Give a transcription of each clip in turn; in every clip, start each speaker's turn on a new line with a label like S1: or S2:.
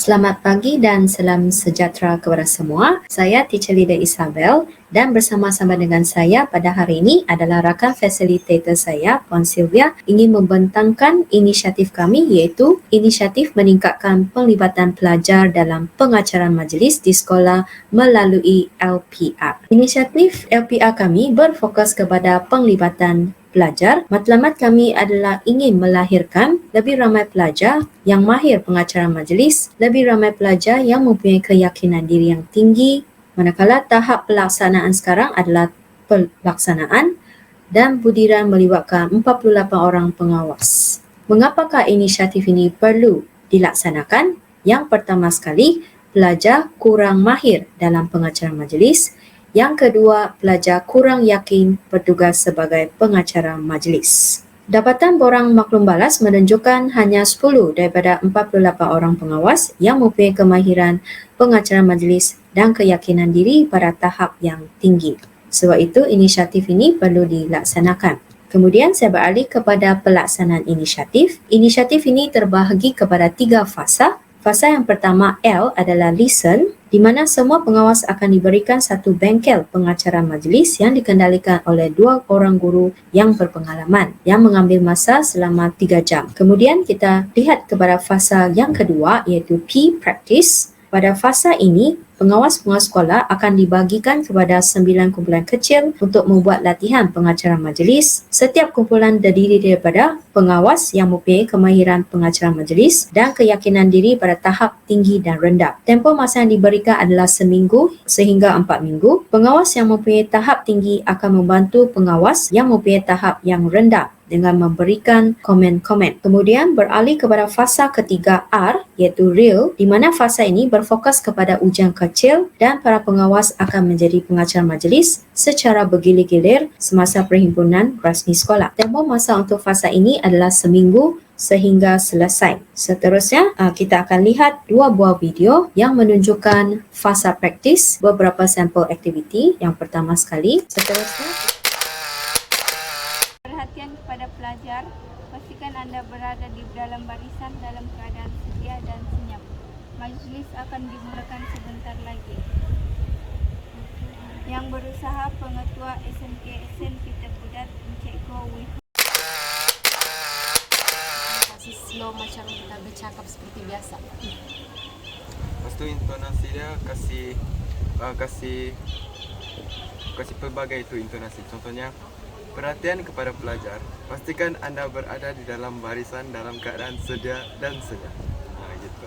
S1: Selamat pagi dan salam sejahtera kepada semua. Saya Teacher Leader Isabel dan bersama-sama dengan saya pada hari ini adalah rakan fasilitator saya, Puan Sylvia, ingin membentangkan inisiatif kami iaitu inisiatif meningkatkan penglibatan pelajar dalam pengacaraan majlis di sekolah melalui LPR. Inisiatif LPR kami berfokus kepada penglibatan pelajar. Matlamat kami adalah ingin melahirkan lebih ramai pelajar yang mahir pengacara majlis, lebih ramai pelajar yang mempunyai keyakinan diri yang tinggi, manakala tahap pelaksanaan sekarang adalah pelaksanaan dan budiran melibatkan 48 orang pengawas. Mengapakah inisiatif ini perlu dilaksanakan? Yang pertama sekali, pelajar kurang mahir dalam pengacara majlis. Yang kedua, pelajar kurang yakin bertugas sebagai pengacara majlis. Dapatan Borang Maklum Balas menunjukkan hanya 10 daripada 48 orang pengawas yang mempunyai kemahiran pengacara majlis dan keyakinan diri pada tahap yang tinggi. Sebab itu, inisiatif ini perlu dilaksanakan. Kemudian saya beralih kepada pelaksanaan inisiatif. Inisiatif ini terbahagi kepada 3 fasa. Fasa yang pertama L adalah listen, di mana semua pengawas akan diberikan satu bengkel pengacara majlis yang dikendalikan oleh 2 orang guru yang berpengalaman yang mengambil masa selama 3 jam. Kemudian kita lihat kepada fasa yang kedua iaitu P, practice. Pada fasa ini, pengawas-pengawas sekolah akan dibagikan kepada 9 kumpulan kecil untuk membuat latihan pengacara majlis. Setiap kumpulan terdiri daripada pengawas yang mempunyai kemahiran pengacara majlis dan keyakinan diri pada tahap tinggi dan rendah. Tempoh masa yang diberikan adalah seminggu sehingga 4 minggu. Pengawas yang mempunyai tahap tinggi akan membantu pengawas yang mempunyai tahap yang rendah dengan memberikan komen-komen. Kemudian beralih kepada fasa ketiga R iaitu real, di mana fasa ini berfokus kepada ujian kecil dan para pengawas akan menjadi pengacara majlis secara bergilir-gilir semasa perhimpunan rasmi sekolah. Tempoh masa untuk fasa ini adalah seminggu sehingga selesai. Seterusnya, kita akan lihat 2 buah video yang menunjukkan fasa praktis beberapa sampel aktiviti. Yang pertama sekali, seterusnya
S2: perhatian kepada pelajar, pastikan anda berada di dalam barisan dalam keadaan sedia dan senyap. Majlis akan dimulakan sebentar lagi. Yang berusaha Pengetua SMK SN Peter Budat, Encik Go Wifu.
S3: Masih slow macam kita bercakap seperti biasa.
S4: Lepas tu intonasi dia kasih pelbagai itu intonasi. Contohnya, perhatian kepada pelajar, pastikan anda berada di dalam barisan dalam keadaan sedia dan senyap. Gitu.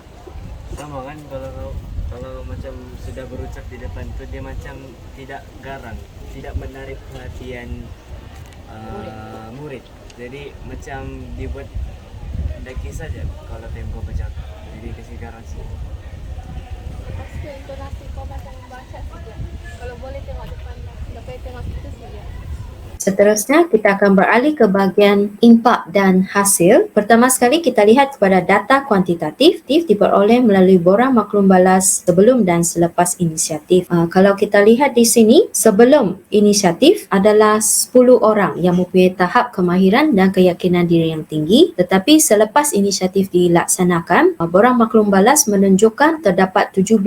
S5: Sama kan, kalau macam sudah berucap di depan tu dia macam tidak garang, tidak menarik perhatian murid. Jadi macam dibuat daki saja kalau tempo bercakap. Jadi kasih garang sih.
S6: Pasti intonasi kau macam membaca saja. Kalau boleh tengok depan, dapat tengok situ saja.
S1: Seterusnya, kita akan beralih ke bahagian impak dan hasil. Pertama sekali, kita lihat kepada data kuantitatif diperoleh melalui Borang Maklum Balas sebelum dan selepas inisiatif. Kalau kita lihat di sini, sebelum inisiatif adalah 10 orang yang mempunyai tahap kemahiran dan keyakinan diri yang tinggi. Tetapi selepas inisiatif dilaksanakan, Borang Maklum Balas menunjukkan terdapat 17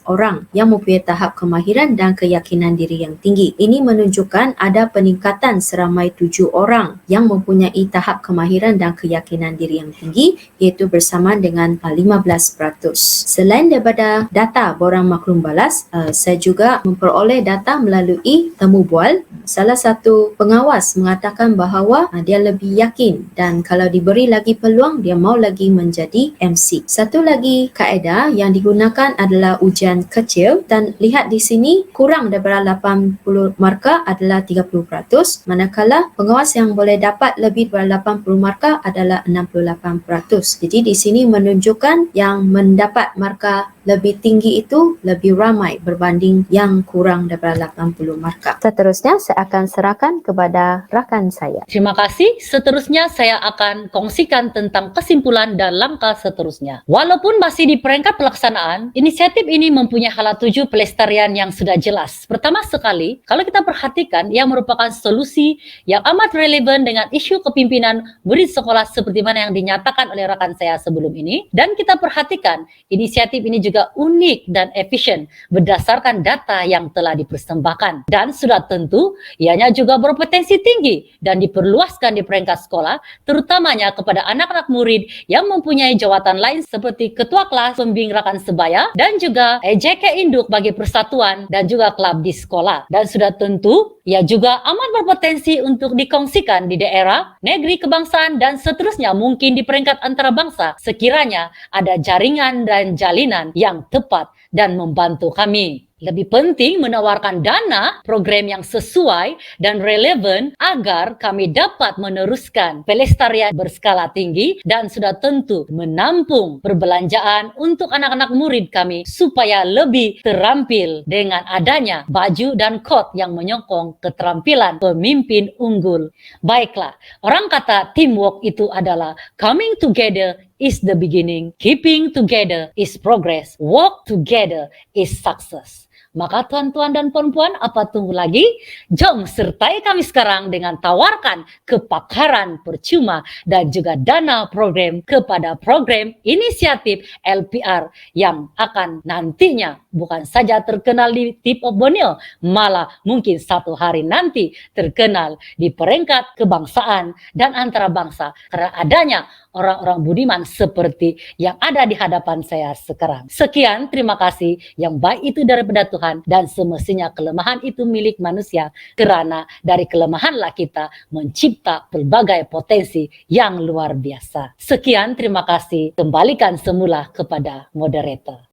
S1: orang yang mempunyai tahap kemahiran dan keyakinan diri yang tinggi. Ini menunjukkan ada peningkatan seramai 7 orang yang mempunyai tahap kemahiran dan keyakinan diri yang tinggi iaitu bersamaan dengan 15%. Selain daripada data Borang Maklum Balas, saya juga memperoleh data melalui temu bual. Salah satu pengawas mengatakan bahawa dia lebih yakin dan kalau diberi lagi peluang dia mau lagi menjadi MC. Satu lagi kaedah yang digunakan adalah ujian kecil dan lihat di sini kurang daripada 80 markah adalah 30%. Manakala pengawas yang boleh dapat lebih daripada 80 markah adalah 68%. Jadi di sini menunjukkan yang mendapat markah lebih tinggi itu lebih ramai berbanding yang kurang daripada 80 markah. Seterusnya saya akan serahkan kepada rakan saya.
S7: Terima kasih. Seterusnya saya akan kongsikan tentang kesimpulan dan langkah seterusnya. Walaupun masih di peringkat pelaksanaan, inisiatif ini mempunyai hala tuju pelestarian yang sudah jelas. Pertama sekali, kalau kita perhatikan yang merupakan solusi solusi yang amat relevan dengan isu kepimpinan murid sekolah seperti mana yang dinyatakan oleh rekan saya sebelum ini. Dan kita perhatikan inisiatif ini juga unik dan efisien berdasarkan data yang telah dipersembahkan. Dan sudah tentu ianya juga berpotensi tinggi dan diperluaskan di peringkat sekolah, terutamanya kepada anak-anak murid yang mempunyai jawatan lain seperti ketua kelas, pembimbing rakan sebaya, dan juga JK Induk bagi persatuan dan juga klub di sekolah. Dan sudah tentu ia juga amat berpotensi untuk dikongsikan di daerah, negeri, kebangsaan, dan seterusnya, mungkin di peringkat antarabangsa sekiranya ada jaringan dan jalinan yang tepat dan membantu kami. Lebih penting menawarkan dana program yang sesuai dan relevan agar kami dapat meneruskan pelestarian berskala tinggi dan sudah tentu menampung perbelanjaan untuk anak-anak murid kami supaya lebih terampil dengan adanya baju dan kot yang menyokong keterampilan pemimpin unggul. Baiklah, orang kata teamwork itu adalah coming together is the beginning, keeping together is progress, work together is success. Maka tuan-tuan dan puan-puan, apa tunggu lagi? Jom sertai kami sekarang dengan tawarkan kepakaran percuma dan juga dana program kepada program inisiatif LPR yang akan nantinya bukan saja terkenal di tip of Borneo, malah mungkin satu hari nanti terkenal di peringkat kebangsaan dan antarabangsa karena adanya orang-orang budiman seperti yang ada di hadapan saya sekarang. Sekian, terima kasih. Yang baik itu daripada Tuhan dan semestinya kelemahan itu milik manusia karena dari kelemahanlah kita mencipta pelbagai potensi yang luar biasa. Sekian, terima kasih. Kembalikan semula kepada moderator.